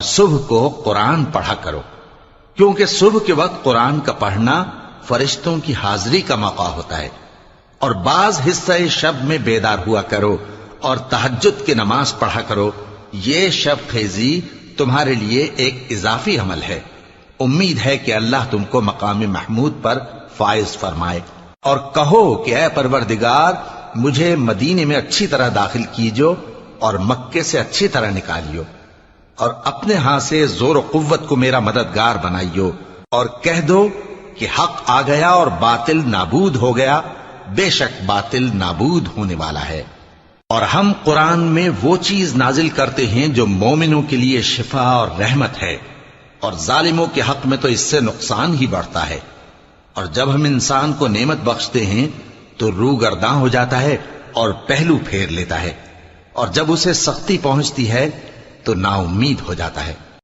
صبح کو قرآن پڑھا کرو، کیونکہ صبح کے وقت قرآن کا پڑھنا فرشتوں کی حاضری کا موقع ہوتا ہے، اور بعض حصہ شب میں بیدار ہوا کرو اور تہجد کی نماز پڑھا کرو۔ یہ شب خیزی تمہارے لیے ایک اضافی عمل ہے۔ امید ہے کہ اللہ تم کو مقام محمود پر فائز فرمائے۔ اور کہو کہ اے پروردگار، مجھے مدینے میں اچھی طرح داخل کیجو اور مکے سے اچھی طرح نکالیو، اور اپنے ہاں سے زور و قوت کو میرا مددگار بنائیو، اور کہہ دو کہ حق آ گیا اور باطل نابود ہو گیا، بے شک باطل نابود ہونے والا ہے۔ اور ہم قرآن میں وہ چیز نازل کرتے ہیں جو مومنوں کے لیے شفا اور رحمت ہے، اور ظالموں کے حق میں تو اس سے نقصان ہی بڑھتا ہے۔ اور جب ہم انسان کو نعمت بخشتے ہیں تو روح گرداں ہو جاتا ہے اور پہلو پھیر لیتا ہے، اور جب اسے سختی پہنچتی ہے تو نا امید ہو جاتا ہے۔